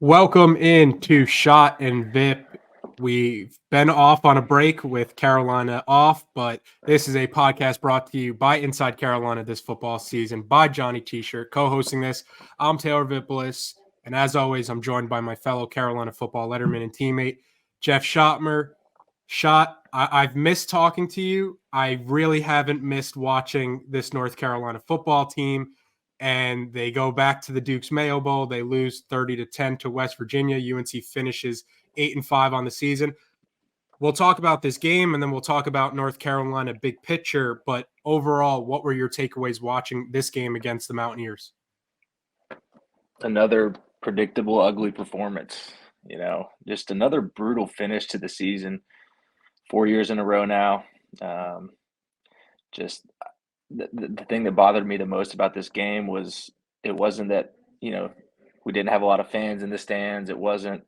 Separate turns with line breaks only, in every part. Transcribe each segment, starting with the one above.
Welcome in to Schoett and Vipp. We've been off on a break with Carolina off, but this is a podcast brought to you by Inside Carolina this football season by Johnny T-Shirt. Co-hosting this, I'm Taylor Vippolis, and as always, I'm joined by my fellow Carolina football letterman and teammate, Jeff Schoettmer. Schott, I've missed talking to you. I really haven't missed watching this North Carolina football team. And they go back to the Duke's Mayo Bowl. They lose 30-10 to West Virginia. UNC finishes 8-5 on the season. We'll talk about this game, and then we'll talk about North Carolina big picture. But overall, what were your takeaways watching this game against the Mountaineers?
Another predictable, ugly performance. Just another brutal finish to the season. 4 years in a row now. The thing that bothered me the most about this game was it wasn't that, we didn't have a lot of fans in the stands. It wasn't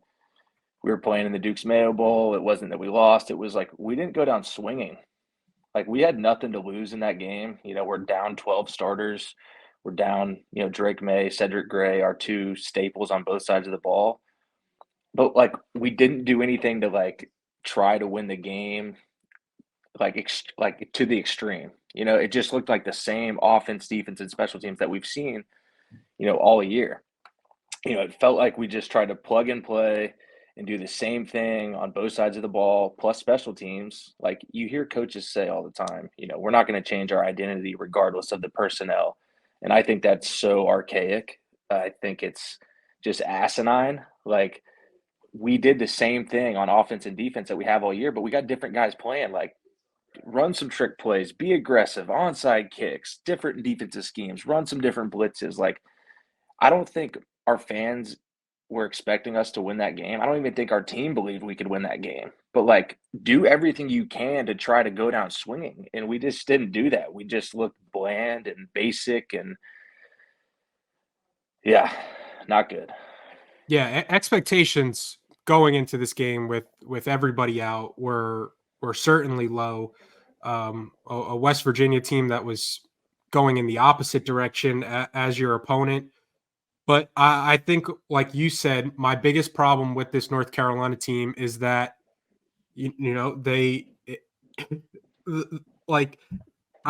we were playing in the Duke's Mayo Bowl. It wasn't that we lost. It was like we didn't go down swinging. Like we had nothing to lose in that game. We're down 12 starters. We're down, Drake May, Cedric Gray, our two staples on both sides of the ball. But, we didn't do anything to, try to win the game, to the extreme. It just looked like the same offense, defense, and special teams that we've seen, all year. It felt like we just tried to plug and play and do the same thing on both sides of the ball, plus special teams. Like you hear coaches say all the time, we're not going to change our identity regardless of the personnel. And I think that's so archaic. I think it's just asinine. Like we did the same thing on offense and defense that we have all year, but we got different guys playing. Like run some trick plays, be aggressive, onside kicks, different defensive schemes, run some different blitzes. Like, I don't think our fans were expecting us to win that game. I don't even think our team believed we could win that game. But, do everything you can to try to go down swinging. And we just didn't do that. We just looked bland and basic and, yeah, not good.
Yeah, expectations going into this game with everybody out were certainly low. A West Virginia team that was going in the opposite direction as your opponent. But I think, like you said, my biggest problem with this North Carolina team is that, I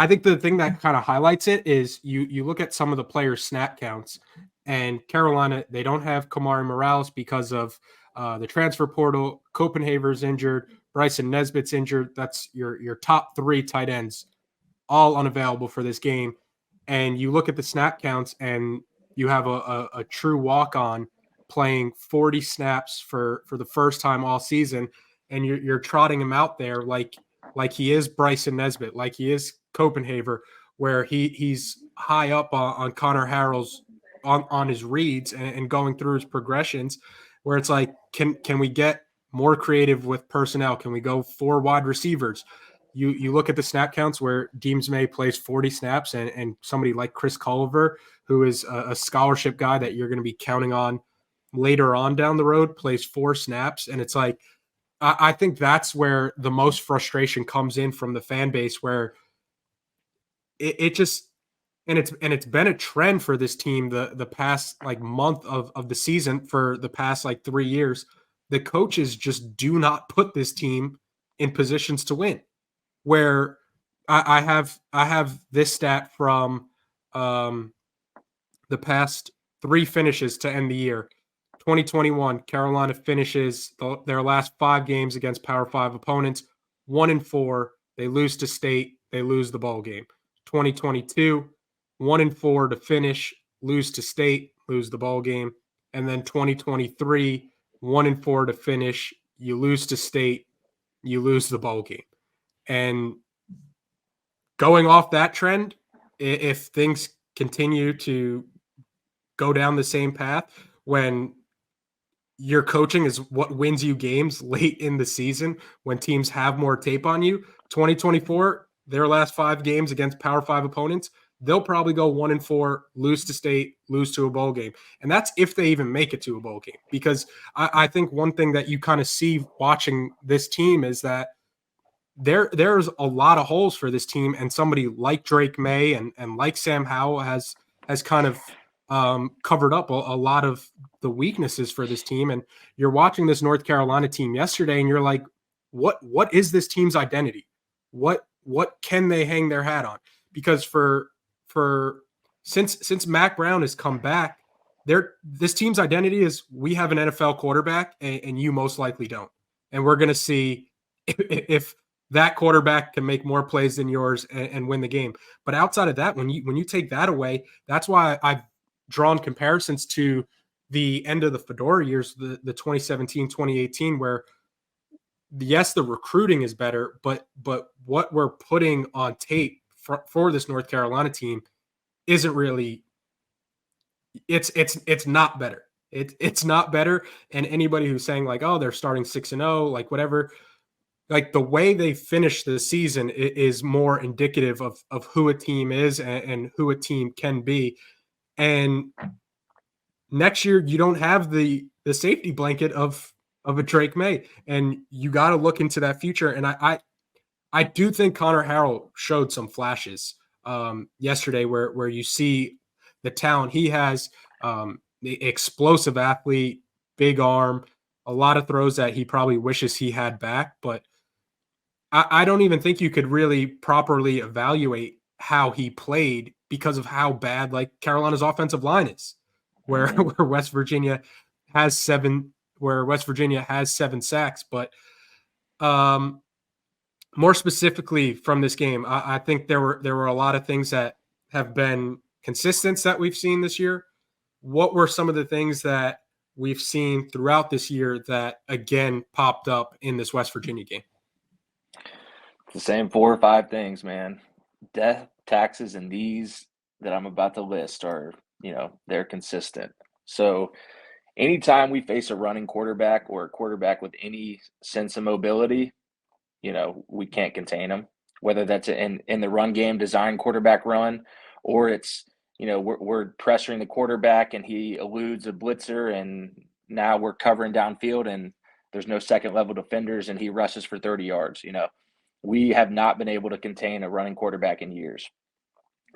think the thing that kind of highlights it is you look at some of the players' snap counts, and Carolina, they don't have Kamari Morales because of the transfer portal. Copenhaver's injured. Bryson Nesbitt's injured. That's your top three tight ends, all unavailable for this game. And you look at the snap counts, and you have a true walk-on playing 40 snaps for the first time all season, and you're trotting him out there like he is Bryson Nesbitt, like he is Copenhaver, where he's high up on Connor Harrell's on his reads and going through his progressions, where it's like, can we get more creative with personnel? Can we go 4 wide receivers? You look at the snap counts where Deems May plays 40 snaps and somebody like Chris Culver, who is a scholarship guy that you're going to be counting on later on down the road, plays 4 snaps. And it's like, I think that's where the most frustration comes in from the fan base, where it just, and it's been a trend for this team the past month of the season, for the past 3 years. The coaches just do not put this team in positions to win. Where I have this stat from the past 3 finishes to end the year. 2021, Carolina finishes their last 5 games against Power 5 opponents 1-4. They lose to State. They lose the ball game. 2022, 1-4 to finish, lose to State, lose the ball game. And then 2023, 1-4 to finish, you lose to State, you lose the ball game. And going off that trend, if things continue to go down the same path, when your coaching is what wins you games late in the season, when teams have more tape on you, 2024, their last 5 games against Power 5 opponents, they'll probably go 1-4, lose to State, lose to a bowl game. And that's if they even make it to a bowl game. Because I think one thing that you kind of see watching this team is that there's a lot of holes for this team, and somebody like Drake May and like Sam Howell has kind of covered up a lot of the weaknesses for this team. And you're watching this North Carolina team yesterday, and you're like, what is this team's identity? What can they hang their hat on? Because since Mac Brown has come back, this team's identity is we have an NFL quarterback, and you most likely don't. And we're going to see if that quarterback can make more plays than yours and win the game. But outside of that, when you take that away, that's why I've drawn comparisons to the end of the Fedora years, the 2017, 2018, where yes, the recruiting is better, but what we're putting on tape for this North Carolina team isn't really it's not better. It's not better. And anybody who's saying like, oh, they're starting 6-0, like whatever, like the way they finish the season is more indicative of who a team is and who a team can be. And next year you don't have the safety blanket of a Drake May, and you got to look into that future. And I do think Connor Harrell showed some flashes yesterday where you see the talent he has, the explosive athlete, big arm, a lot of throws that he probably wishes he had back. But I don't even think you could really properly evaluate how he played because of how bad like Carolina's offensive line is, where West Virginia has seven sacks. But more specifically from this game, I think there were a lot of things that have been consistent that we've seen this year. What were some of the things that we've seen throughout this year that again popped up in this West Virginia game?
The same 4 or 5 things, man. Death, taxes, and these that I'm about to list are, they're consistent. So anytime we face a running quarterback or a quarterback with any sense of mobility, we can't contain them. Whether that's in the run game, design quarterback run, or it's, we're pressuring the quarterback and he eludes a blitzer and now we're covering downfield and there's no second level defenders and he rushes for 30 yards. We have not been able to contain a running quarterback in years.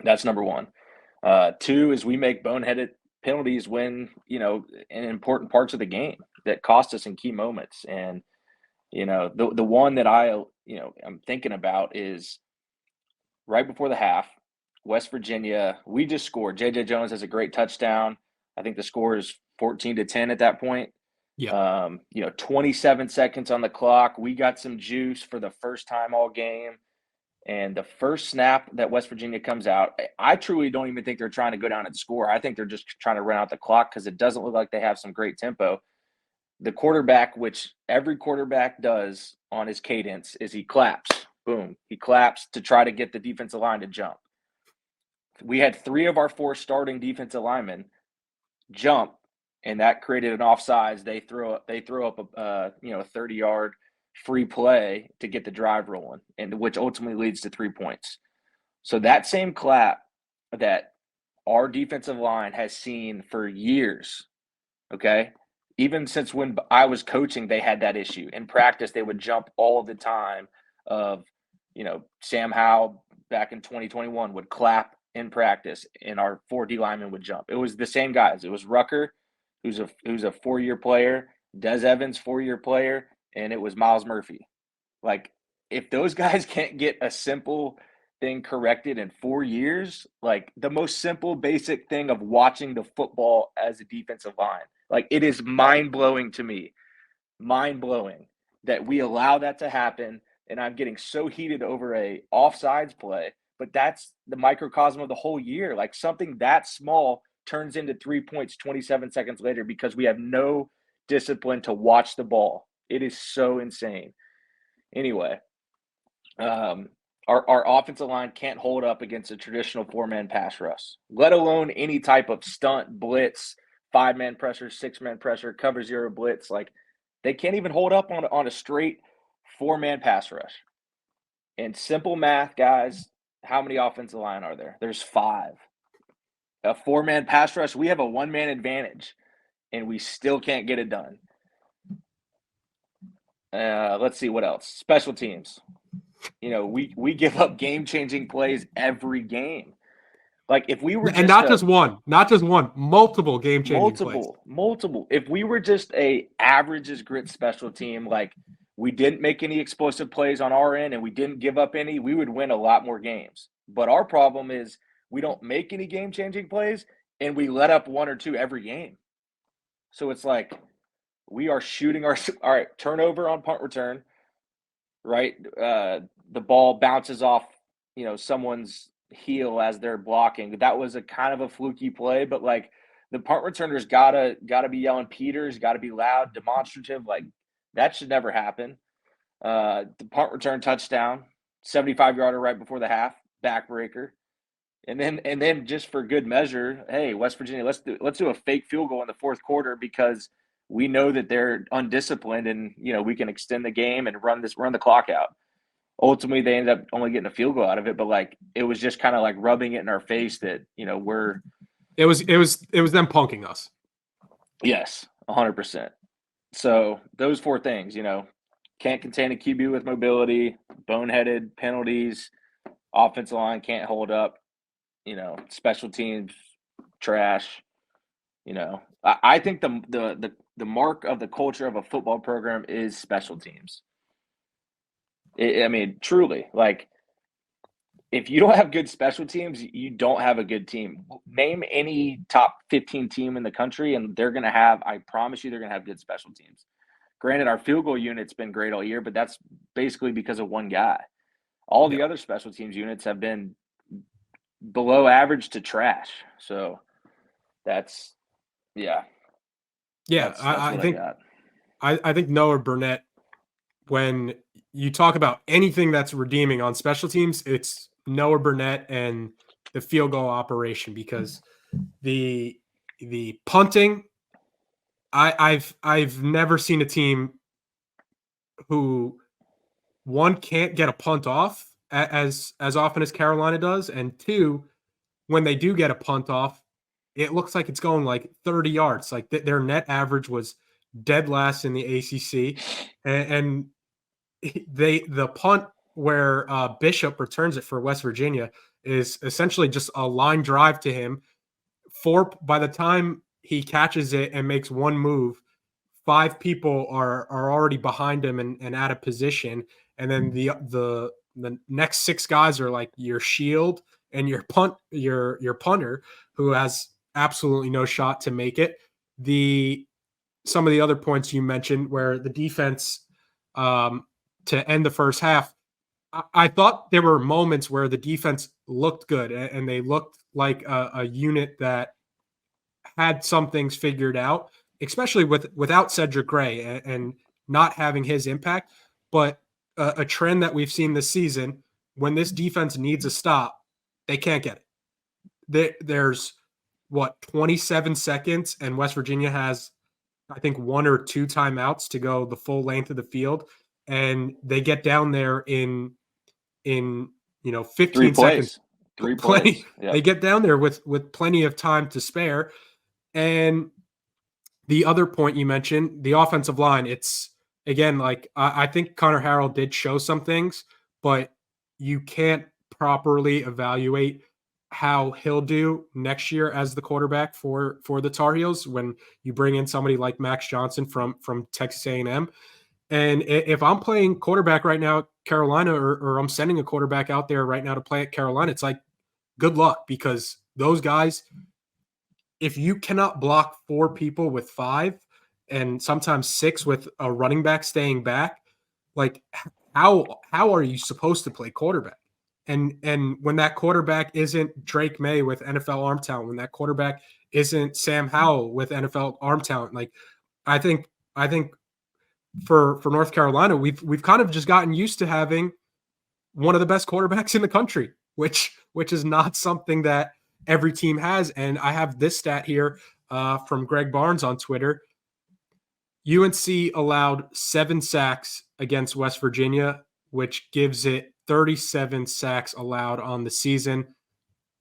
That's number one. 2 is we make boneheaded penalties when, in important parts of the game that cost us in key moments. And, the one that I'm thinking about is right before the half, West Virginia, we just scored. J.J. Jones has a great touchdown. I think the score is 14-10 at that point.
Yeah.
27 seconds on the clock. We got some juice for the first time all game. And the first snap that West Virginia comes out, I truly don't even think they're trying to go down and score. I think they're just trying to run out the clock because it doesn't look like they have some great tempo. The quarterback, which every quarterback does on his cadence, is he claps. Boom. He claps to try to get the defensive line to jump. We had 3 of our 4 starting defensive linemen jump, and that created an offsides. They throw up a 30-yard free play to get the drive rolling, and which ultimately leads to 3 points. So that same clap that our defensive line has seen for years, okay? Even since when I was coaching, they had that issue. In practice, they would jump all the time of, Sam Howell back in 2021 would clap in practice and our 4D linemen would jump. It was the same guys. It was Rucker, who's a 4-year player, Des Evans, 4-year player, and it was Miles Murphy. Like, if those guys can't get a simple thing corrected in 4 years, like the most simple, basic thing of watching the football as a defensive line, like it is mind-blowing to me, mind-blowing that we allow that to happen. And I'm getting so heated over a offsides play, but that's the microcosm of the whole year. Like something that small turns into 3 points 27 seconds later because we have no discipline to watch the ball. It is so insane. Anyway, our offensive line can't hold up against a traditional 4-man pass rush, let alone any type of stunt, blitz, 5-man pressure, 6-man pressure, cover 0 blitz. Like they can't even hold up on a straight 4-man pass rush. And simple math, guys, how many offensive line are there? There's 5. A 4-man pass rush, we have a 1-man advantage, and we still can't get it done. Let's see what else. Special teams. We give up game-changing plays every game. Like if we were
And
just
not just one, multiple game-changing plays.
multiple. If we were just a average as grit special team, like we didn't make any explosive plays on our end and we didn't give up any, we would win a lot more games. But our problem is we don't make any game-changing plays and we let up one or two every game. So it's like we are shooting all right, turnover on punt return, right? The ball bounces off, someone's heel as they're blocking. That was a kind of a fluky play, but like the punt returners gotta be yelling Peters, gotta be loud, demonstrative. Like that should never happen. The punt return touchdown, 75-yarder right before the half, backbreaker. And then just for good measure, hey, West Virginia, let's do a fake field goal in the fourth quarter because we know that they're undisciplined and we can extend the game and run the clock out. Ultimately, they ended up only getting a field goal out of it, but like it was just kind of like rubbing it in our face that we're.
It was them punking us.
Yes, 100%. So those four things, can't contain a QB with mobility, boneheaded penalties, offensive line can't hold up, special teams trash. I think the mark of the culture of a football program is special teams. I mean, truly, like if you don't have good special teams, you don't have a good team. Name any top 15 team in the country, and I promise you, they're going to have good special teams. Granted, our field goal unit's been great all year, but that's basically because of one guy. All the other special teams units have been below average to trash. So that's, yeah.
Yeah,
That's
I
what
think
got.
I think Noah Burnett, when you talk about anything that's redeeming on special teams, it's Noah Burnett and the field goal operation because the punting, I've never seen a team who one can't get a punt off as often as Carolina does, and two, when they do get a punt off, it looks like it's going like 30 yards. Like their net average was dead last in the ACC, and the punt where Bishop returns it for West Virginia is essentially just a line drive to him. By the time he catches it and makes one move, 5 people are already behind him and out of position, and then the next 6 guys are like your shield and your punter who has absolutely no shot to make it. Some of the other points you mentioned where the defense to end the first half, I thought there were moments where the defense looked good and they looked like a unit that had some things figured out, especially without Cedric Gray and not having his impact. But a trend that we've seen this season, when this defense needs a stop, they can't get it. There's 27 seconds, and West Virginia has, I think, 1 or 2 timeouts to go the full length of the field, and they get down there in 15 seconds.
3 plays. Yep.
They get down there with plenty of time to spare. And the other point you mentioned, the offensive line, it's again, like I think Connor Harrell did show some things, but you can't properly evaluate how he'll do next year as the quarterback for the Tar Heels when you bring in somebody like Max Johnson from Texas A&M. And if I'm playing quarterback right now at Carolina, or I'm sending a quarterback out there right now to play at Carolina, it's like, good luck, because those guys, if you cannot block 4 people with 5 and sometimes 6 with a running back staying back, like how are you supposed to play quarterback? And when that quarterback isn't Drake May with NFL arm talent, when that quarterback isn't Sam Howell with NFL arm talent, like I think for North Carolina, we've kind of just gotten used to having one of the best quarterbacks in the country, which is not something that every team has. And I have this stat here from Greg Barnes on Twitter. UNC allowed 7 sacks against West Virginia, which gives it 37 sacks allowed on the season.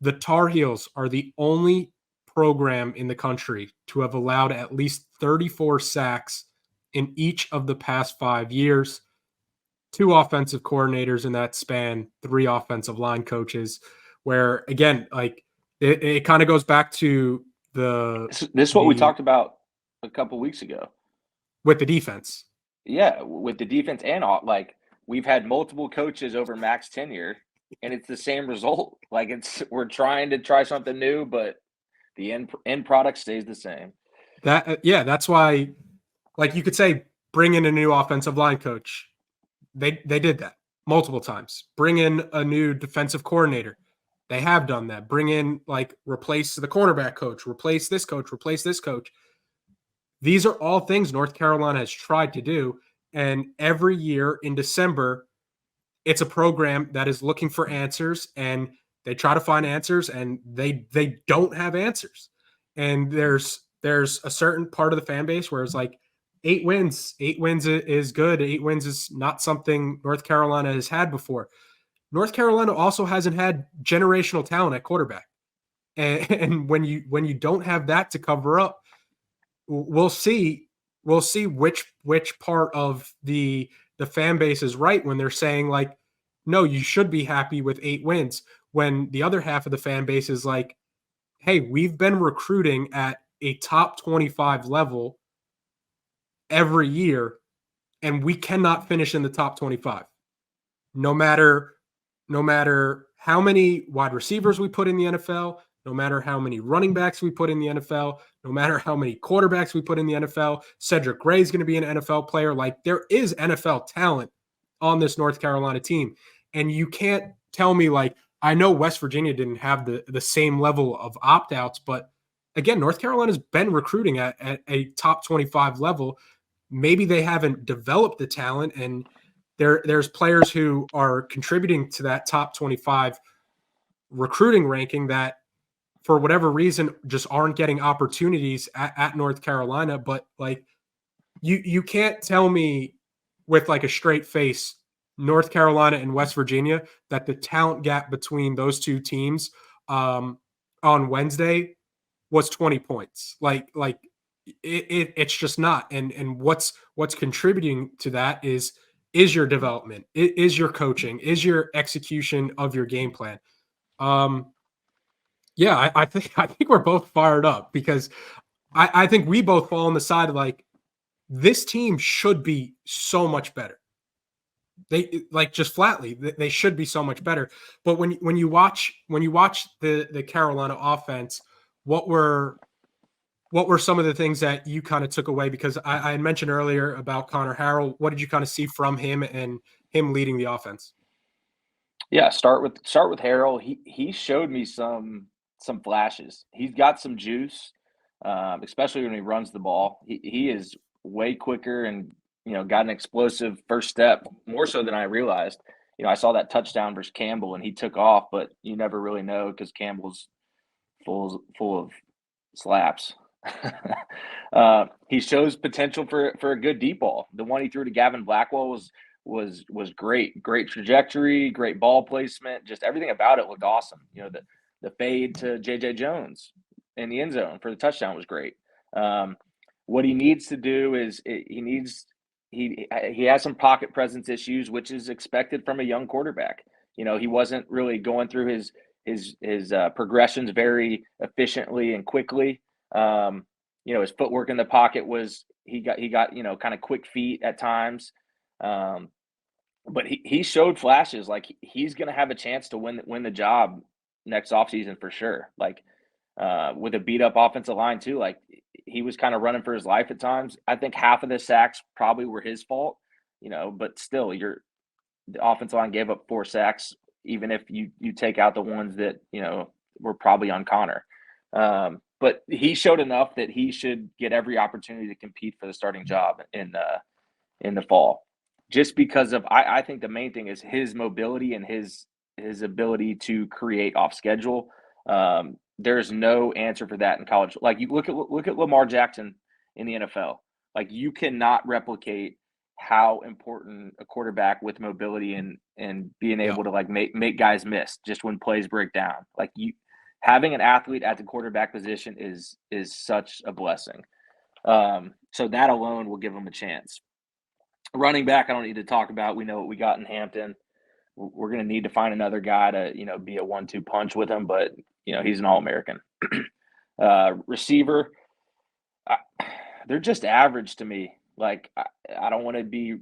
The Tar Heels are the only program in the country to have allowed at least 34 sacks in each of the past 5 years. 2 offensive coordinators in that span, 3 offensive line coaches, where again, like It kind of goes back to
This is what we
the
talked about a couple weeks ago.
with the defense.
Yeah, with the defense and all, like we've had multiple coaches over max tenure, and it's the same result. Like we're trying to try something new, but the end product stays the same.
Yeah, that's why, like you could say, bring in a new offensive line coach. They did that multiple times. Bring in a new defensive coordinator. They have done that. Bring in, like, replace the quarterback coach, replace this coach, replace this coach. These are all things North Carolina has tried to do. And every year in December, it's a program that is looking for answers, and they try to find answers, and they don't have answers. And there's a certain part of the fan base where it's like 8 wins is good. 8 wins is not something North Carolina has had before. North Carolina also hasn't had generational talent at quarterback. And when you don't have that to cover up, we'll see which part of the fan base is right when they're saying, like, no, you should be happy with 8 wins, when the other half of the fan base is like, hey, we've been recruiting at a top 25 level every year, and we cannot finish in the top 25, no matter how many wide receivers we put in the NFL, no matter how many running backs we put in the NFL, no matter how many quarterbacks we put in the NFL. Cedric Gray is going to be an NFL player. Like, there is NFL talent on this North Carolina team. And you can't tell me, like, I know West Virginia didn't have the same level of opt-outs, but again, North Carolina's been recruiting at a top 25 level. Maybe they haven't developed the talent, and there's players who are contributing to that top 25 recruiting ranking that, for whatever reason, just aren't getting opportunities at North Carolina. But, like, you can't tell me with, like, a straight face, North Carolina and West Virginia, that the talent gap between those two teams on Wednesday was 20 points. It's just not. And what's contributing to that is your development, is your coaching, is your execution of your game plan. Yeah, I think we're both fired up, because I think we both fall on the side of, like, this team should be so much better. They, like, just flatly, they should be so much better. But when you watch the Carolina offense, what were some of the things that you kind of took away? Because I had mentioned earlier about Connor Harrell. What did you kind of see from him and him leading the offense?
Yeah, start with Harrell. He showed me some flashes. He's got some juice, especially when he runs the ball. He is way quicker and got an explosive first step, more so than I realized. I saw that touchdown versus Campbell and he took off, but you never really know because Campbell's full of slaps. He shows potential for a good deep ball. The one he threw to Gavin Blackwell was great. Great trajectory, great ball placement. Just everything about it looked awesome. The fade to JJ Jones in the end zone for the touchdown was great. What he needs to do is he has some pocket presence issues, which is expected from a young quarterback. He wasn't really going through his progressions very efficiently and quickly. His footwork in the pocket was he got kind of quick feet at times. But he showed flashes. Like, he's going to have a chance to win the job next offseason for sure. Like, with a beat up offensive line too. Like, he was kind of running for his life at times. I think half of the sacks probably were his fault, but still, the offensive line gave up 4 sacks, even if you take out the ones that were probably on Connor. But he showed enough that he should get every opportunity to compete for the starting job in the fall. Just because of, I think the main thing is his mobility and his ability to create off schedule. There's no answer for that in college. Like, you look at Lamar Jackson in the NFL. Like, you cannot replicate how important a quarterback with mobility and being able to, like, make guys miss just when plays break down. Like, having an athlete at the quarterback position is such a blessing. So that alone will give him a chance. Running back, I don't need to talk about. We know what we got in Hampton. We're going to need to find another guy to, be a 1-2 punch with him. But, he's an All-American. Receiver, they're just average to me. Like, I don't want to be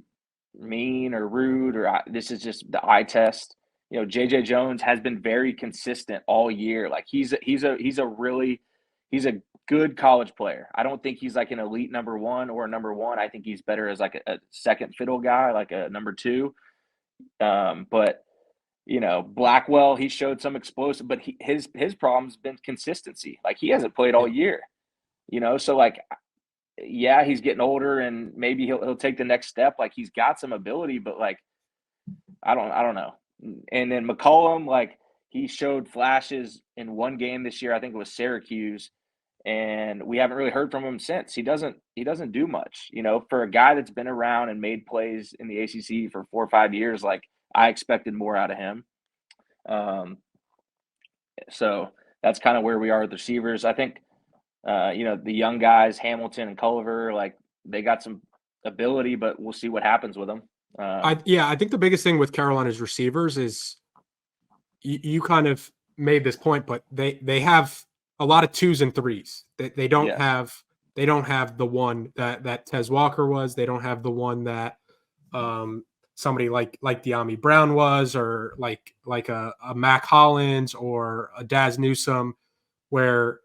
mean or rude, this is just the eye test. JJ Jones has been very consistent all year. Like, he's a good college player. I don't think he's like an elite number one or a number one. I think he's better as like a second fiddle guy, like a number two. But Blackwell, he showed some explosive, but his problem's been consistency. Like, he hasn't played all year. So like, yeah, he's getting older, and maybe he'll take the next step. Like, he's got some ability, but like, I don't know. And then McCollum, like, he showed flashes in one game this year. I think it was Syracuse, and we haven't really heard from him since. He doesn't do much. For a guy that's been around and made plays in the ACC for 4 or 5 years, like, I expected more out of him. So that's kind of where we are with the receivers. I think, the young guys, Hamilton and Culliver, like, they got some ability, but we'll see what happens with them.
I think the biggest thing with Carolina's receivers is you kind of made this point, but they have a lot of 2s and 3s. They don't have the one that Tez Walker was. They don't have the one that somebody like De'Ami Brown was, or like a Mac Hollins or a Daz Newsome, where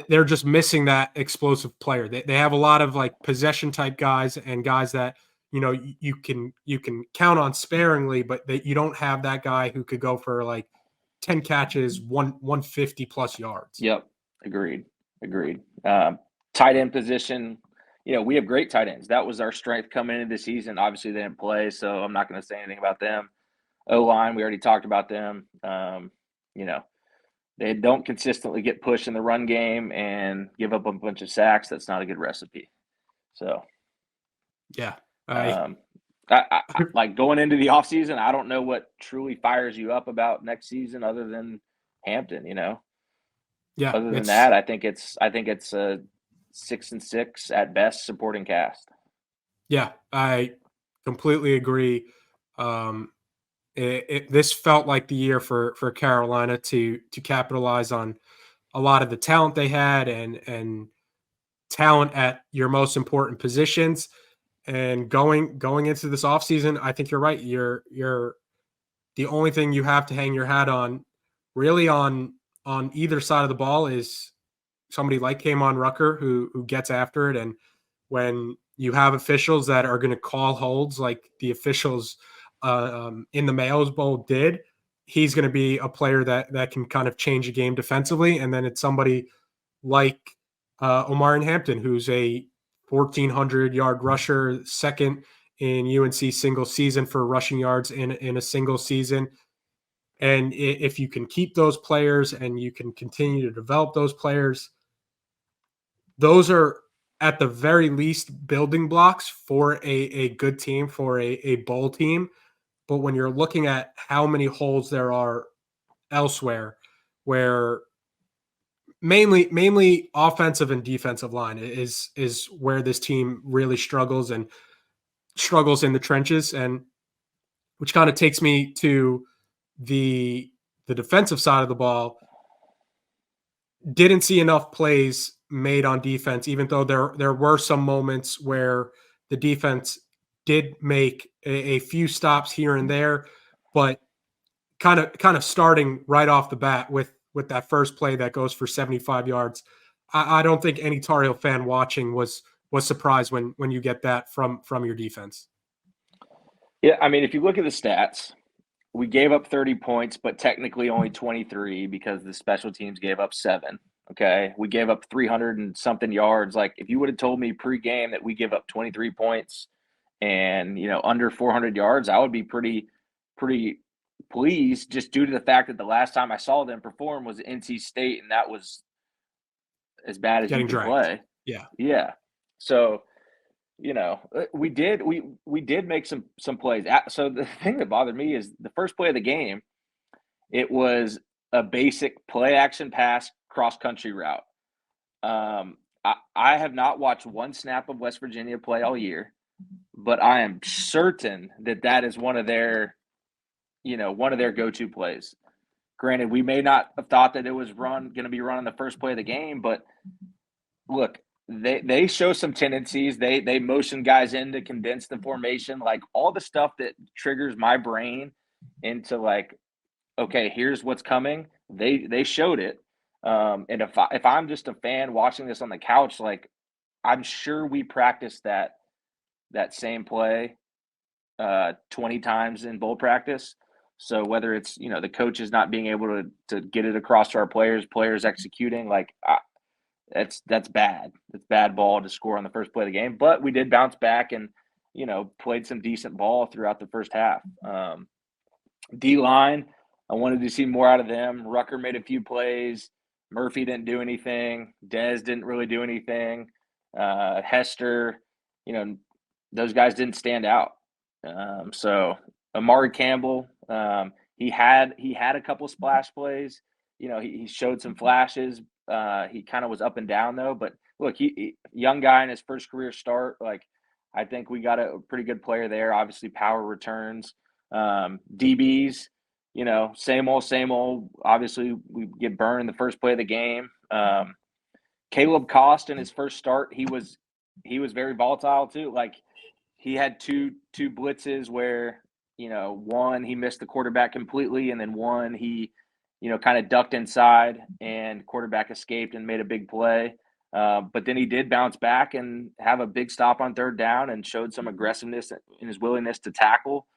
they're just missing that explosive player. They have a lot of like possession type guys and guys that you can count on sparingly, but you don't have that guy who could go for like 10 catches, 150 plus yards.
Yep, agreed. Tight end position, we have great tight ends. That was our strength coming into the season. Obviously, they didn't play, so I'm not going to say anything about them. O-line, we already talked about them. They don't consistently get pushed in the run game and give up a bunch of sacks. That's not a good recipe. So,
yeah.
I like going into the offseason, I don't know what truly fires you up about next season other than Hampton,
Yeah.
Other than that, I think it's a 6-6 at best supporting cast.
Yeah, I completely agree. This felt like the year for Carolina to capitalize on a lot of the talent they had and talent at your most important positions. And going into this offseason, I think you're right. You're the only thing you have to hang your hat on, really, on either side of the ball, is somebody like K'Mon Rucker who gets after it. And when you have officials that are going to call holds like the officials in the Mayos Bowl did, he's going to be a player that can kind of change a game defensively. And then it's somebody like Omarion Hampton, who's a 1,400-yard rusher, second in UNC single season for rushing yards in a single season. And if you can keep those players and you can continue to develop those players, those are at the very least building blocks for a good team, for a bowl team. But when you're looking at how many holes there are elsewhere, where mainly offensive and defensive line is where this team really struggles in the trenches, and which kind of takes me to the defensive side of the ball. Didn't see enough plays made on defense, even though there were some moments where the defense did make a few stops here and there, but kind of starting right off the bat with that first play that goes for 75 yards. I don't think any Tar Heel fan watching was surprised when you get that from your defense.
Yeah, I mean, if you look at the stats, we gave up 30 points, but technically only 23 because the special teams gave up 7. Okay. We gave up 300 and something yards. Like, if you would have told me pre-game that we give up 23 points and, under 400 yards, I would be pretty pleased, just due to the fact that the last time I saw them perform was NC State, and that was as bad as you could play.
Yeah.
Yeah. So, we did make some plays. So the thing that bothered me is the first play of the game, it was a basic play action pass cross country route. I have not watched one snap of West Virginia play all year, but I am certain that is one of their go-to plays. granted, we may not have thought that it was going to be run on the first play of the game, but look, they show some tendencies. They motion guys in to condense the formation, like all the stuff that triggers my brain into like, okay, here's what's coming. They showed it. And if I'm just a fan watching this on the couch, like I'm sure we practiced that same play 20 times in bowl practice. So whether it's, the coaches not being able to get it across to our players executing, like that's bad. It's bad ball to score on the first play of the game. But we did bounce back and, played some decent ball throughout the first half. D-line, I wanted to see more out of them. Rucker made a few plays. Murphy didn't do anything. Dez didn't really do anything. Hester, those guys didn't stand out. So Amari Campbell, he had a couple splash plays. He showed some flashes. He kind of was up and down though. But look, he young guy in his first career start. Like I think we got a pretty good player there. Obviously, power returns. DBs, same old. Obviously, we get burned in the first play of the game. Caleb Cost in his first start, he was very volatile too. Like he had two blitzes where, one he missed the quarterback completely, and then one he, kind of ducked inside and quarterback escaped and made a big play. But then he did bounce back and have a big stop on third down and showed some aggressiveness in his willingness to tackle.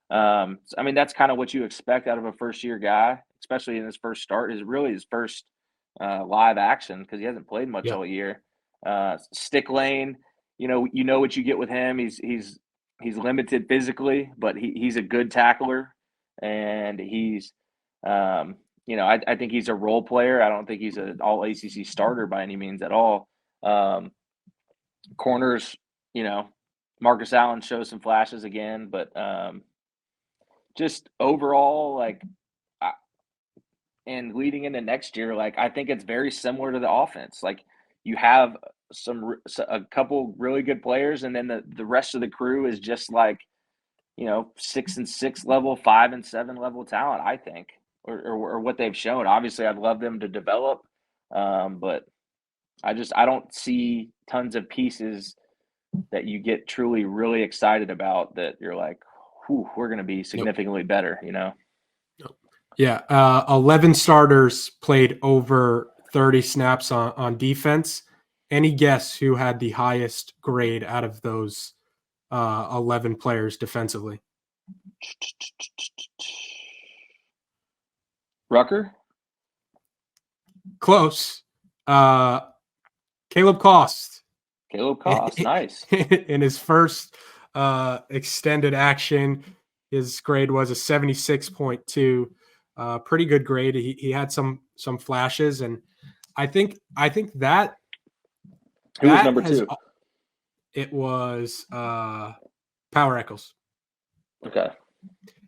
That's kind of what you expect out of a first-year guy, especially in his first start. Is really his first live action because he hasn't played much all year. Stick Lane, what you get with him. He's limited physically, but he's a good tackler, and he's I think he's a role player. I don't think he's an all ACC starter by any means at all. Corners, Marcus Allen shows some flashes again, but just overall, like, and leading into next year, like I think it's very similar to the offense. Like you have a couple really good players, and then the rest of the crew is just like 6 and 6 level, 5 and 7 level talent. I think, or what they've shown. Obviously, I'd love them to develop, but I don't see tons of pieces that you get truly really excited about that you're like, whew, we're going to be significantly better,
Yeah, 11 starters played over 30 snaps on defense. Any guess who had the highest grade out of those 11 players defensively?
Rucker?
Close. Caleb Cost.
Nice.
In his first extended action, his grade was a 76.2. Pretty good grade. He had some flashes, and I think that.
Who was number 2?
It was Power Eccles.
Okay.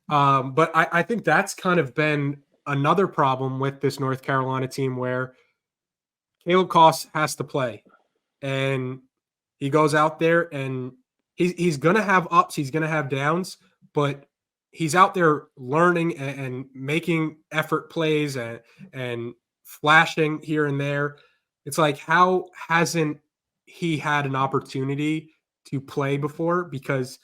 But I think that's kind of been another problem with this North Carolina team where Caleb Cost has to play, and he goes out there and he's going to have ups, he's going to have downs, but he's out there learning and making effort plays and flashing here and there. It's like, how hasn't he had an opportunity to play before? Because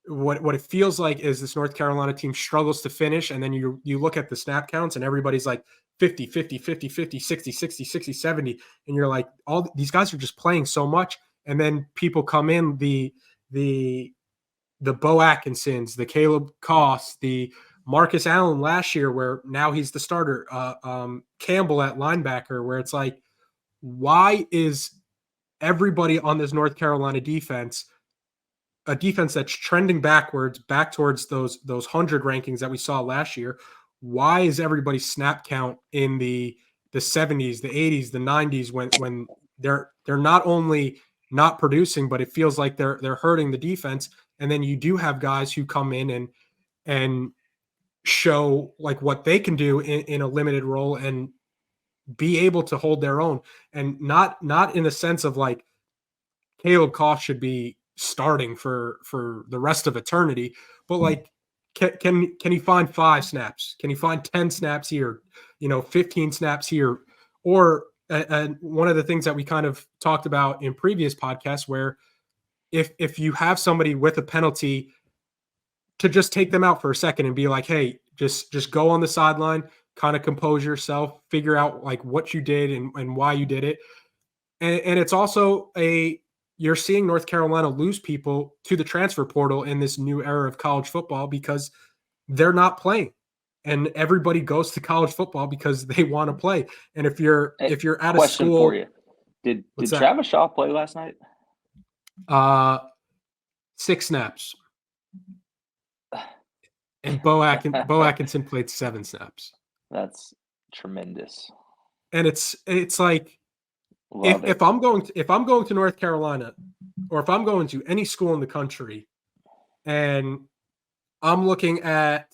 what it feels like is this North Carolina team struggles to finish, and then you look at the snap counts and everybody's like 50, 50, 50, 50, 60, 60, 60, 70, and you're like, all these guys are just playing so much, and then people come in, the Bo Atkinsons, the Caleb Cost, the Marcus Allen last year, where now he's the starter, Campbell at linebacker, where it's like, why is everybody on this North Carolina defense a defense that's trending back towards those 100 rankings that we saw last year? Why is everybody's snap count in the 70s, the 80s, the 90s when they're not only not producing, but it feels like they're hurting the defense? And then you do have guys who come in and show like what they can do in a limited role and be able to hold their own, and not in a sense of like Caleb Cost should be starting for the rest of eternity, but like can he find 5 snaps? Can he find 10 snaps here? 15 snaps here? Or one of the things that we kind of talked about in previous podcasts, where if you have somebody with a penalty, to just take them out for a second and be like, hey, just go on the sideline, kind of compose yourself, figure out like what you did and why you did it. And it's also you're seeing North Carolina lose people to the transfer portal in this new era of college football because they're not playing. And everybody goes to college football because they want to play. And if you're at a
Question for
school,
you. Did
what's that?
Travis Shaw play last night?
6 snaps. And Bo Atkinson played 7 snaps.
That's tremendous.
And it's like,
Love it.
if I'm going to North Carolina, or if I'm going to any school in the country, and I'm looking at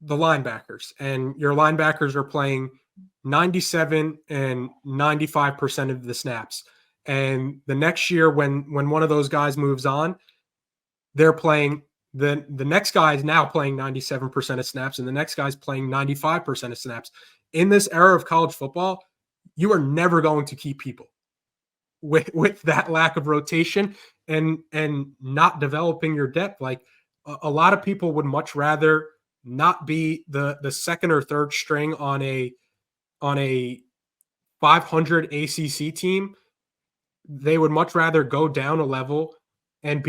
the linebackers, and your linebackers are playing 97 and 95% of the snaps, and the next year when one of those guys moves on, they're playing the next guy is now playing 97% of snaps, and the next guy's playing 95% of snaps. In this era of college football, you are never going to keep people with that lack of rotation and not developing your depth. Like a lot of people would much rather not be the second or third string on a 500 ACC team. They would much rather go down a level and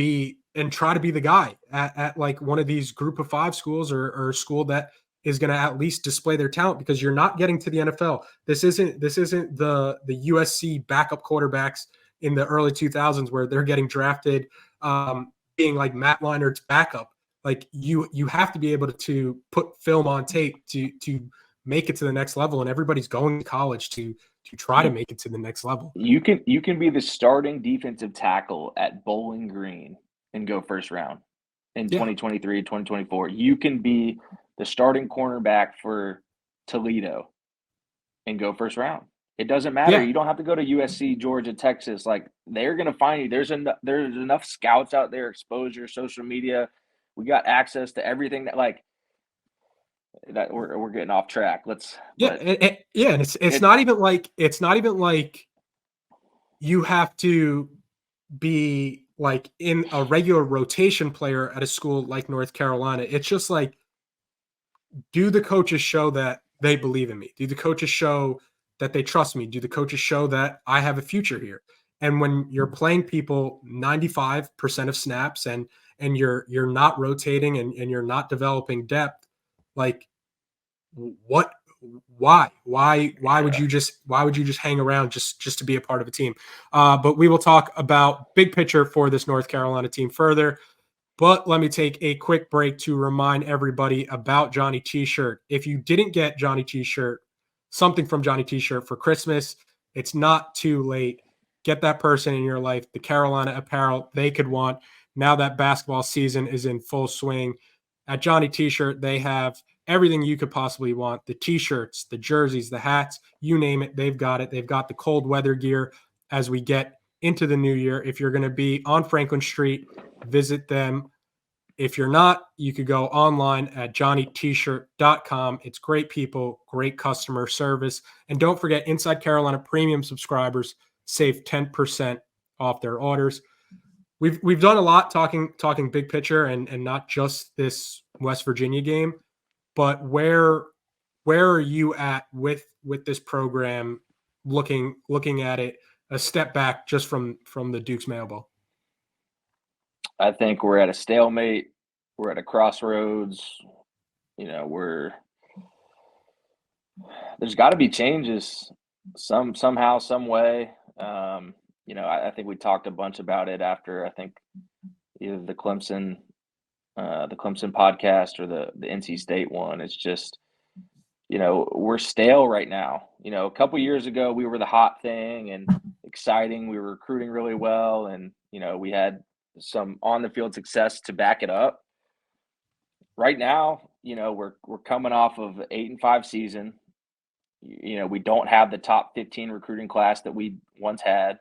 try to be the guy at like one of these group of 5 schools, or a school that is going to at least display their talent, because you're not getting to the NFL. This isn't the USC backup quarterbacks in the early 2000s where they're getting drafted being like Matt Leinert's backup. Like you have to be able to put film on tape to make it to the next level, and everybody's going to college to try to make it to the next level.
You can be the starting defensive tackle at Bowling Green and go first round in 2023, 2024. You can be the starting cornerback for Toledo and go first round. It doesn't matter.
Yeah.
You don't have to go to USC, Georgia, Texas. Like, they're going to find you. There's enough scouts out there, exposure, social media. We got access to everything that we're getting off track. And
it's not even like you have to be like in a regular rotation player at a school like North Carolina. It's just like, do the coaches show that they believe in me? Do the coaches show that they trust me? Do the coaches show that I have a future here? And when you're playing people 95% of snaps and you're not rotating and you're not developing depth, like why would you just hang around just to be a part of a team? But we will talk about big picture for this North Carolina team further. But let me take a quick break to remind everybody about Johnny T-Shirt. If you didn't get Johnny T-Shirt, something from Johnny T-Shirt for Christmas, it's not too late. Get that person in your life the Carolina apparel they could want now that basketball season is in full swing. At Johnny T-Shirt, they have everything you could possibly want. The T-shirts, the jerseys, the hats, you name it, they've got it. They've got the cold weather gear as we get into the new year. If you're going to be on Franklin Street, visit them. If you're not, you could go online at johnnytshirt.com. It's great people, great customer service. And don't forget, Inside Carolina premium subscribers save 10% off their orders. We've done a lot talking big picture and not just this West Virginia game, but where are you at with this program, looking at it a step back just from the Duke's Mayo Bowl?
I think we're at a stalemate. We're at a crossroads. There's got to be changes somehow, some way. I think we talked a bunch about it after, I think, either the Clemson podcast or the NC State one. It's just, we're stale right now. A couple years ago, we were the hot thing and exciting. We were recruiting really well, and we had some on the field success to back it up. Right now, we're coming off of an 8-5 season. We don't have the top 15 recruiting class that we once had.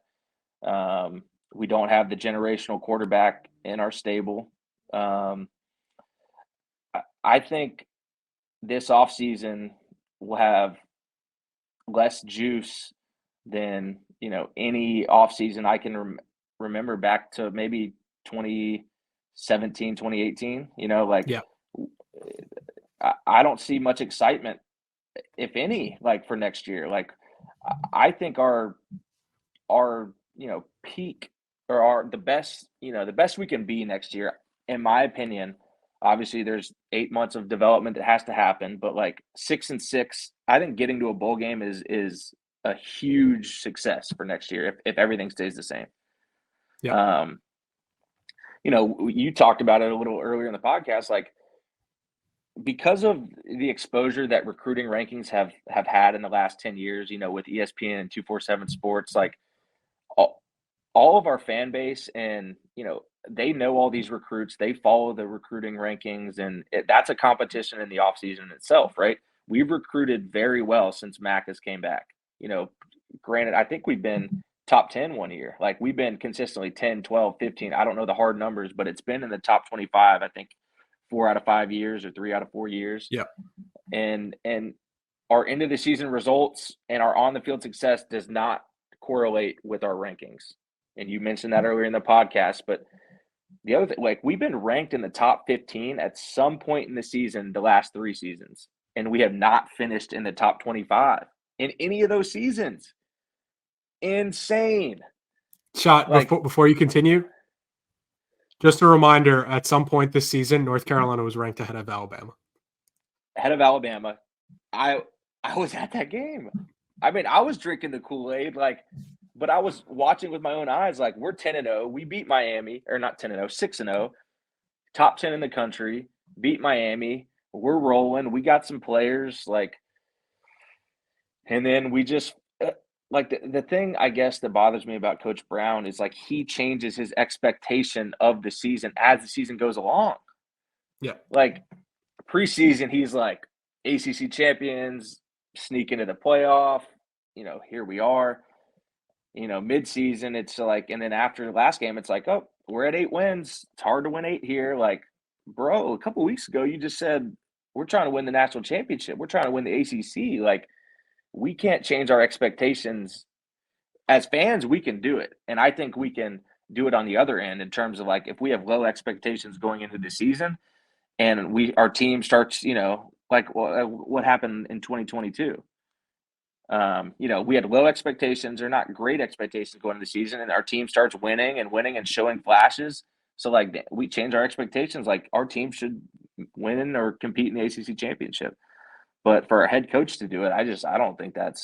We don't have the generational quarterback in our stable. I I think this offseason will have less juice than, any offseason I can remember back to maybe 2017, 2018. Like,
Yeah.
I don't see much excitement, if any, like for next year. Like, I think our peak, or our the best we can be next year, in my opinion. Obviously there's 8 months of development that has to happen, but like 6-6, I think getting to a bowl game is a huge success for next year if everything stays the same.
Yeah.
um you talked about it a little earlier in the podcast, like, because of the exposure that recruiting rankings have had in the last 10 years, with ESPN and 247 Sports, like, all of our fan base, and they know all these recruits, they follow the recruiting rankings, and that's a competition in the offseason itself, right? We've recruited very well since Mac has came back. Granted, I think we've been top 10 one year. Like, we've been consistently 10, 12, 15. I don't know the hard numbers, but it's been in the top 25, I think, 4 out of 5 years or 3 out of 4 years.
Yeah.
And our end of the season results and our on the field success does not correlate with our rankings. And you mentioned that earlier in the podcast, but the other thing, like, we've been ranked in the top 15 at some point in the season the last 3 seasons, and we have not finished in the top 25 in any of those seasons. Insane.
Shot,
Like,
before you continue, just a reminder, at some point this season, North Carolina was ranked ahead of Alabama.
ahead of Alabama. I was at that game. I mean, I was drinking the Kool-Aid, like, but I was watching with my own eyes. Like, we're 10-0. We beat Miami, or not 10-0, 6-0, top 10 in the country. Beat Miami. We're rolling. We got some players, like, and then we just like the thing, I guess, that bothers me about Coach Brown is, like, he changes his expectation of the season as the season goes along.
Yeah.
Like, preseason, he's like, ACC champions, sneak into the playoff. Here we are. Mid-season, it's like, and then after the last game, it's like, oh, we're at 8 wins. It's hard to win 8 here. Like, bro, a couple weeks ago, you just said we're trying to win the national championship. We're trying to win the ACC. Like, we can't change our expectations. As fans, we can do it, and I think we can do it on the other end in terms of, like, if we have low expectations going into the season, and our team starts, like what happened in 2022. We had low expectations or not great expectations going into the season, and our team starts winning and showing flashes. So, like, we change our expectations. Like, our team should win or compete in the ACC championship. But for our head coach to do it, I don't think that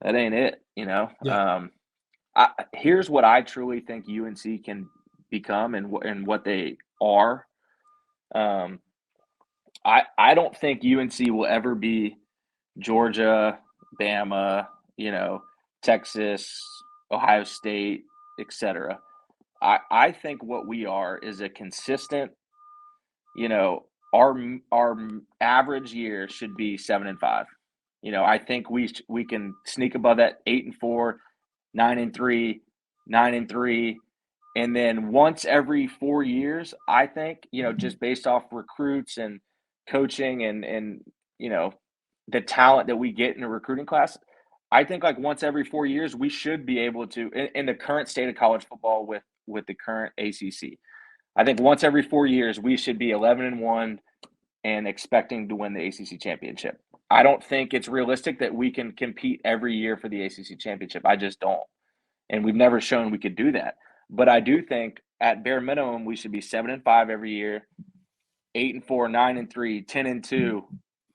ain't it.
Yeah.
Here's what I truly think UNC can become and what they are. I don't think UNC will ever be Georgia, Bama, Texas, Ohio State, etc. I think what we are is a consistent, our average year should be 7-5. I think we can sneak above that 8-4, 9-3, 9-3. And then once every 4 years, I think, just based off recruits and coaching and the talent that we get in a recruiting class, I think, like, once every 4 years, we should be able to, in the current state of college football with the current ACC, I think once every 4 years, we should be 11-1 and expecting to win the ACC championship. I don't think it's realistic that we can compete every year for the ACC championship. I just don't. And we've never shown we could do that. But I do think at bare minimum, we should be 7-5 every year, 8-4, 9-3, 10-2,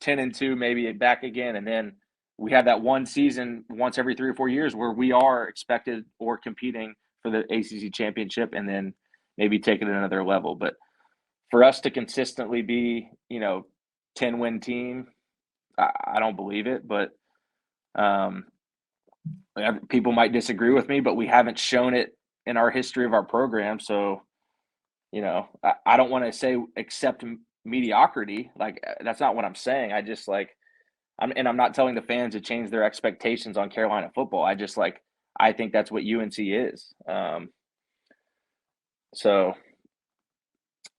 10-2, maybe back again. And then we have that one season once every 3 or 4 years where we are expected or competing for the ACC championship, and then maybe take it another level. But for us to consistently be, 10-win team, I don't believe it. But people might disagree with me, but we haven't shown it in our history of our program. So, I don't want to say accept mediocrity. Like, that's not what I'm saying. I just, like, I'm not telling the fans to change their expectations on Carolina football. I think that's what UNC is. So,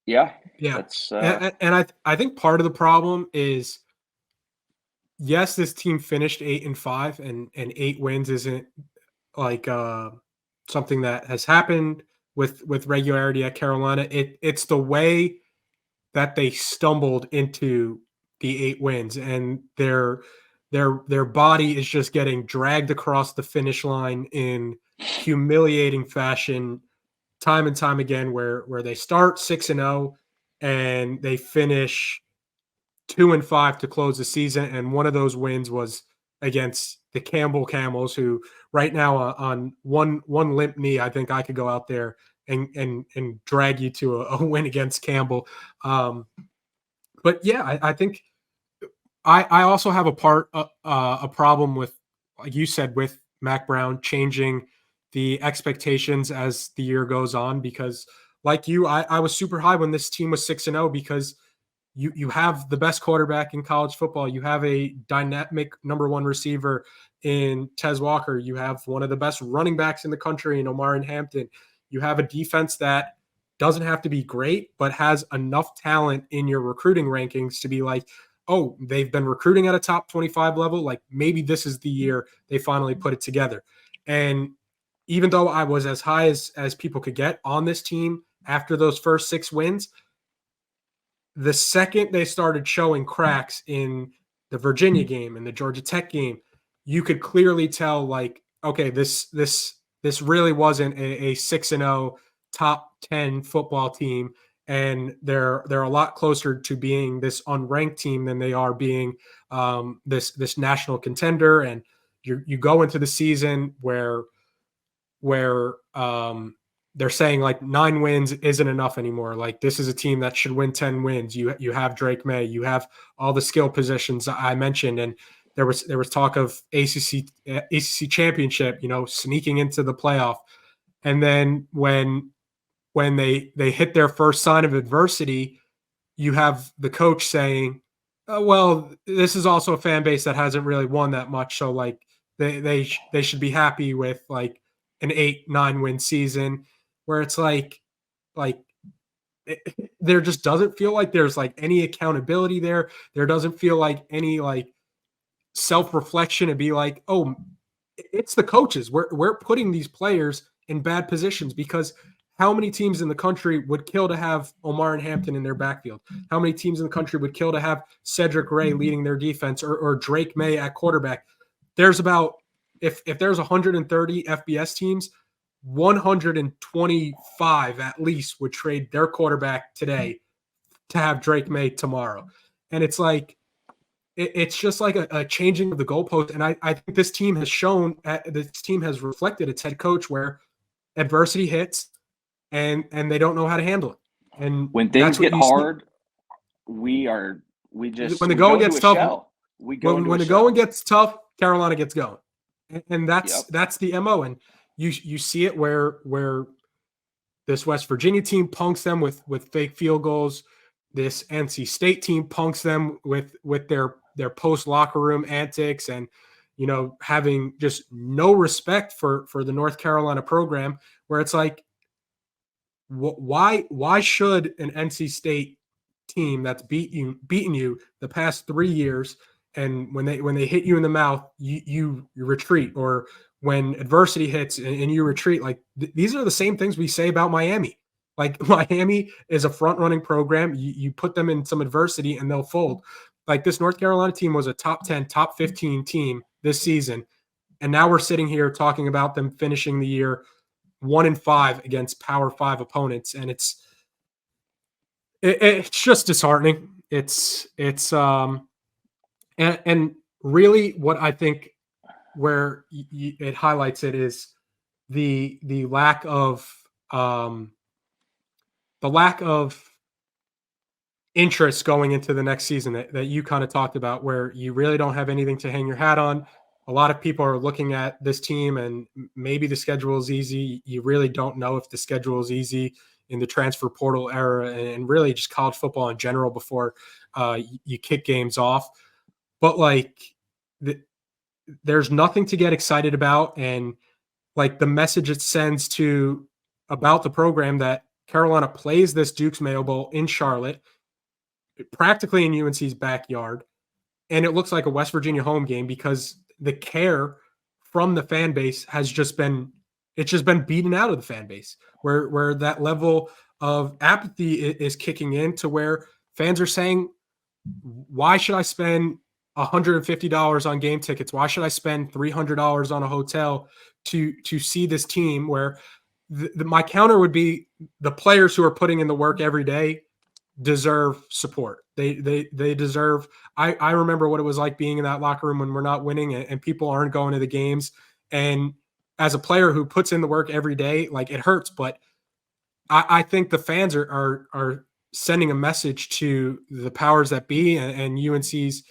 Yeah,
Yeah.
that's
And I think part of the problem is, yes, this team finished 8-5, and 8 wins isn't like something that has happened with regularity at Carolina. It's the way that they stumbled into the 8 wins, and their body is just getting dragged across the finish line in humiliating fashion time and time again, where they start 6-0 and they finish 2-5 to close the season, and one of those wins was against the Campbell Camels, who right now on one limp knee, I think I could go out there and drag you to a win against Campbell. But yeah, I think I also have a problem with, like you said, with Mac Brown changing the expectations as the year goes on, because like you, I was super high when this team was 6-0, because you have the best quarterback in college football. You have a dynamic number one receiver in Tez Walker. You have one of the best running backs in the country in Omar Hampton. You have a defense that doesn't have to be great, but has enough talent in your recruiting rankings to be like, oh, they've been recruiting at a top 25 level. Like, maybe this is the year they finally put it together. And even though I was as high as people could get on this team after those first 6 wins, the second they started showing cracks in the Virginia game and the Georgia Tech game, you could clearly tell, like, okay, this really wasn't a 6-0 top 10 football team, and they're a lot closer to being this unranked team than they are being this national contender. And you go into the season where they're saying like 9 wins isn't enough anymore. Like, this is a team that should win 10 wins. You have Drake May, you have all the skill positions I mentioned, and there was talk of ACC championship, sneaking into the playoff. And then when they hit their first sign of adversity, you have the coach saying, oh, well, this is also a fan base that hasn't really won that much, so like they should be happy with like an 8-9 win season, where it's like there just doesn't feel like there's like any accountability there. There doesn't feel like any like self-reflection to be like, oh, it's the coaches. We're putting these players in bad positions, because how many teams in the country would kill to have Omar and Hampton in their backfield? How many teams in the country would kill to have Cedric Ray leading their defense, or Drake May at quarterback? There's about, if there's 130 FBS teams, 125 at least would trade their quarterback today to have Drake May tomorrow. And it's like, it's just like a changing of the goalpost. And I think this team has shown, this team has reflected its head coach, where adversity hits and they don't know how to handle it. And
when
that's
things
what
get
you see.
hard, we
When the
we go
going
into
gets
a
tough,
shell. We go into
when
a
the going
shell.
gets tough, Carolina gets going. And
Yep.
that's the MO. And you see it where this West Virginia team punks them with fake field goals. This NC State team punks them with their post locker room antics, and having just no respect for the North Carolina program, where it's like, why should an NC State team that's beaten you the past 3 years, and when they hit you in the mouth, you retreat, or when adversity hits and you retreat? Like, these are the same things we say about Miami. Like, Miami is a front running program. You put them in some adversity and they'll fold. Like, this North Carolina team was a top 10, top 15 team this season, and now we're sitting here talking about them finishing the year 1-5 against Power 5 opponents, and it's just disheartening. And really, what I think, where it highlights it, is the lack of interest going into the next season that you kind of talked about, where you really don't have anything to hang your hat on. A lot of people are looking at this team, and maybe the schedule is easy. You really don't know if the schedule is easy in the transfer portal era, and really just college football in general, before you kick games off. But like, there's nothing to get excited about. And like, the message it sends about the program, that Carolina plays this Duke's Mayo Bowl in Charlotte, practically in UNC's backyard, and it looks like a West Virginia home game because the care from the fan base has just been beaten out of the fan base, where that level of apathy is kicking in to where fans are saying, why should I spend $150 on game tickets? Why should I spend $300 on a hotel to see this team? Where my counter would be the players who are putting in the work every day deserve support. They deserve. I remember what it was like being in that locker room when we're not winning and people aren't going to the games. And as a player who puts in the work every day, like, it hurts, but I think the fans are sending a message to the powers that be and UNC's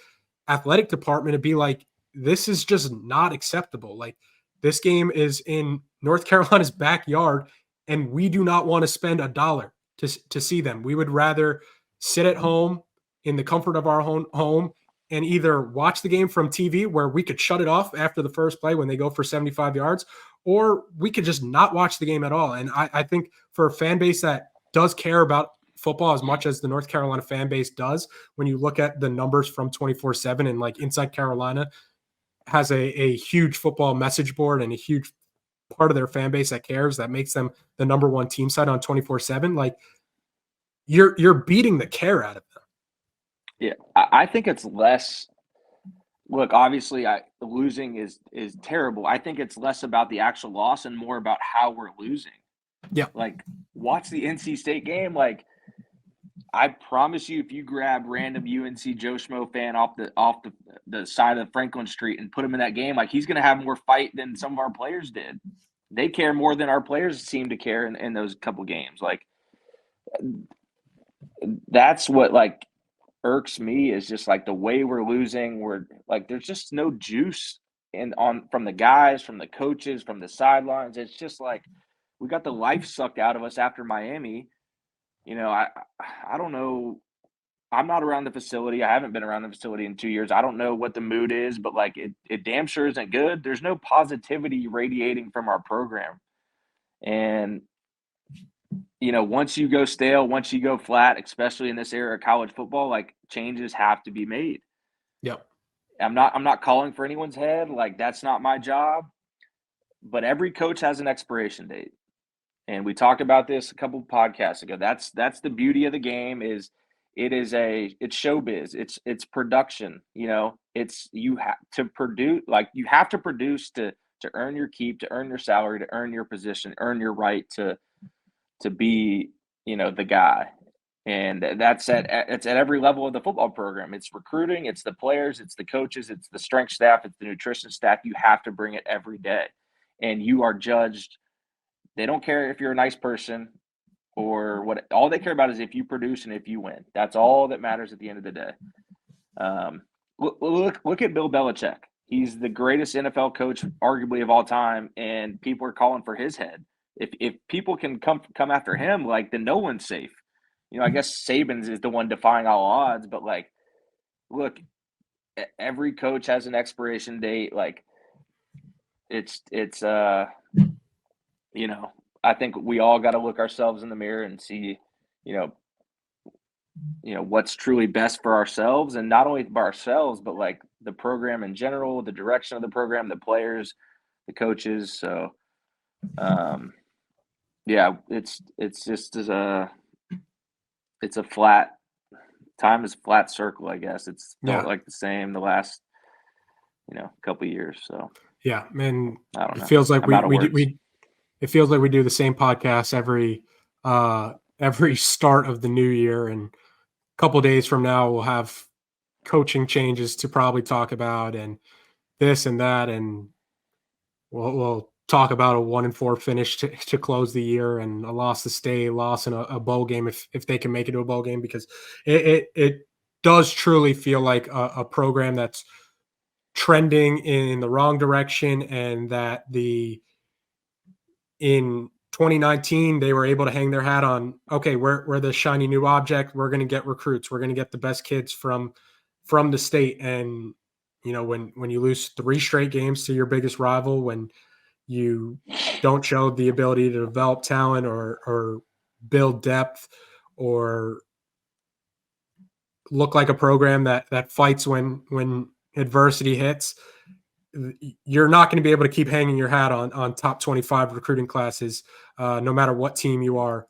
athletic department to be like, this is just not acceptable. Like, this game is in North Carolina's backyard, and we do not want to spend $1 to see them. We would rather sit at home in the comfort of our home and either watch the game from TV where we could shut it off after the first play when they go for 75 yards, or we could just not watch the game at all. And I think for a fan base that does care about football as much as the North Carolina fan base does, when you look at the numbers from 24/7 and like Inside Carolina has a huge football message board and a huge part of their fan base that cares, that makes them the number one team site on 24/7. Like, you're beating the care out of them.
Yeah, I think it's less. Look, obviously, losing is terrible. I think it's less about the actual loss and more about how we're losing.
Yeah.
Like, watch the NC State game. Like, I promise you, if you grab random UNC Joe Schmo fan off the side of Franklin Street and put him in that game, like, he's going to have more fight than some of our players did. They care more than our players seem to care in those couple games. Like, that's what, like, irks me, is just like the way we're losing. We're like, there's just no juice from the guys, from the coaches, from the sidelines. It's just like we got the life sucked out of us after Miami. I don't know. I'm not around the facility. I haven't been around the facility in 2 years. I don't know what the mood is, but like it damn sure isn't good. There's no positivity radiating from our program. And once you go stale, once you go flat, especially in this era of college football, like, changes have to be made.
Yep.
I'm not calling for anyone's head. Like, that's not my job. But every coach has an expiration date. And we talked about this a couple of podcasts ago. That's the beauty of the game. It's showbiz. It's production. You have to produce, like, you have to produce to earn your keep, to earn your salary, to earn your position, earn your right to be, the guy. And it's at every level of the football program. It's recruiting, it's the players, it's the coaches, it's the strength staff, it's the nutrition staff. You have to bring it every day. And you are judged. They don't care if you're a nice person or what. All they care about is if you produce and if you win. That's all that matters at the end of the day. Look at Bill Belichick. He's the greatest NFL coach arguably of all time, and people are calling for his head. If people can come after him, like, then no one's safe. I guess Saban's is the one defying all odds, but, like, look, every coach has an expiration date. Like, I think we all got to look ourselves in the mirror and see, what's truly best for ourselves, and not only for ourselves, but like the program in general, the direction of the program, the players, the coaches. So, yeah, it's just it's a flat time is a flat circle, I guess. It's felt like the same the last, couple of years. So
yeah, man,
I don't know.
It feels like it feels like we do the same podcast every start of the new year, and a couple days from now we'll have coaching changes to probably talk about, and this and that, and we'll talk about a 1-4 finish to close the year, and a loss to stay, loss in a bowl game if they can make it to a bowl game, because it does truly feel like a program that's trending in the wrong direction, and that in 2019 they were able to hang their hat on, okay, we're the shiny new object, we're going to get recruits, we're going to get the best kids from the state. And when you lose 3 straight games to your biggest rival, when you don't show the ability to develop talent or build depth or look like a program that fights when adversity hits, you're not going to be able to keep hanging your hat on top 25 recruiting classes, no matter what team you are.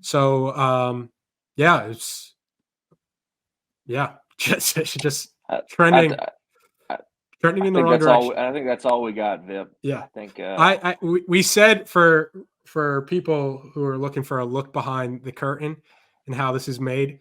So, it's just trending in the wrong direction.
I think that's all we got, Vip.
Yeah,
I think
we said for people who are looking for a look behind the curtain and how this is made,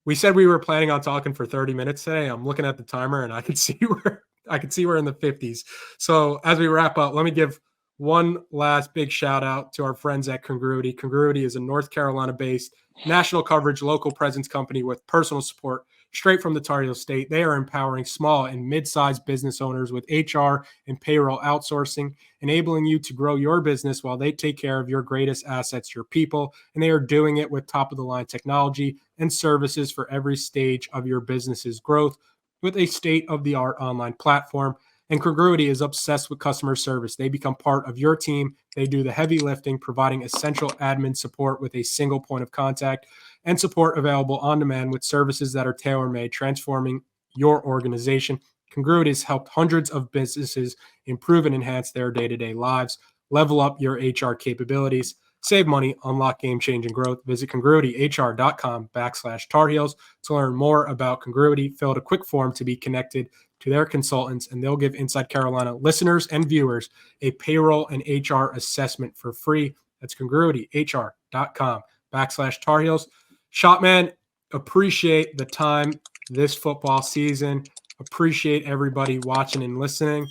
we said we were planning on talking for 30 minutes today. I'm looking at the timer and I can see we're in the 50s. So as we wrap up, let me give one last big shout out to our friends at Congruity. Congruity is a North Carolina-based national coverage, local presence company with personal support straight from the Tar Heel State. They are empowering small and mid-sized business owners with HR and payroll outsourcing, enabling you to grow your business while they take care of your greatest assets, your people. And they are doing it with top-of-the-line technology and services for every stage of your business's growth with a state-of-the-art online platform. And Congruity is obsessed with customer service. They become part of your team. They do the heavy lifting, providing essential admin support with a single point of contact and support available on demand with services that are tailor-made, transforming your organization. Congruity has helped hundreds of businesses improve and enhance their day-to-day lives. Level up your HR capabilities, save money, unlock game-changing growth. Visit congruityhr.com/Tar Heels to learn more about Congruity. Fill out a quick form to be connected to their consultants, and they'll give Inside Carolina listeners and viewers a payroll and HR assessment for free. That's congruityhr.com/Tar Heels. Shotman, appreciate the time this football season. Appreciate everybody watching and listening.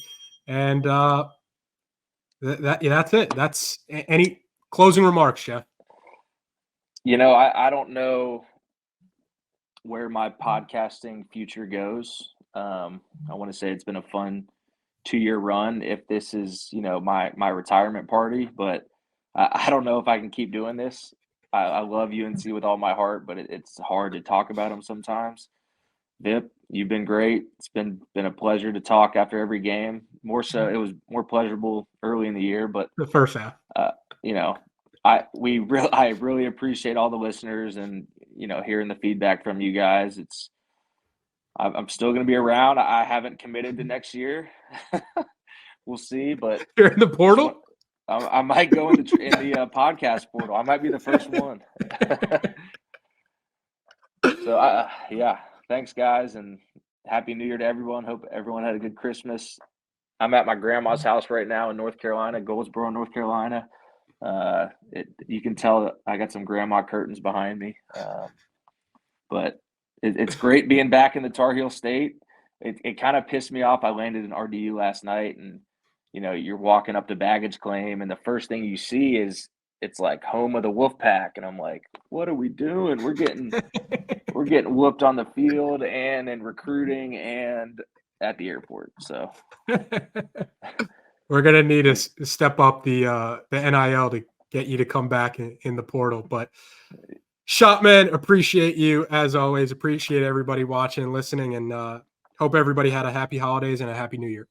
And that's it. That's any closing remarks, Jeff?
I don't know where my podcasting future goes. I want to say it's been a fun 2-year run. If this is, my retirement party, but I don't know if I can keep doing this. I love UNC with all my heart, but it's hard to talk about them sometimes. Vip, you've been great. It's been a pleasure to talk after every game. More so, it was more pleasurable early in the year, but
the first half.
I really appreciate all the listeners and hearing the feedback from you guys. I'm still going to be around. I haven't committed to next year. We'll see, but
you're in the portal.
I might go in the podcast portal. I might be the first one. So thanks guys, and Happy New Year to everyone. Hope everyone had a good Christmas. I'm at my grandma's house right now in North Carolina, Goldsboro, North Carolina. You can tell I got some grandma curtains behind me, but it's great being back in the Tar Heel State. It kind of pissed me off. I landed in RDU last night, and you're walking up to baggage claim, and the first thing you see is it's like home of the Wolfpack, and I'm like, what are we doing? We're getting whooped on the field and in recruiting and at the airport. So
we're gonna need to step up the NIL to get you to come back in the portal. But Shotman, appreciate you as always. Appreciate everybody watching and listening, and hope everybody had a happy holidays and a happy New Year.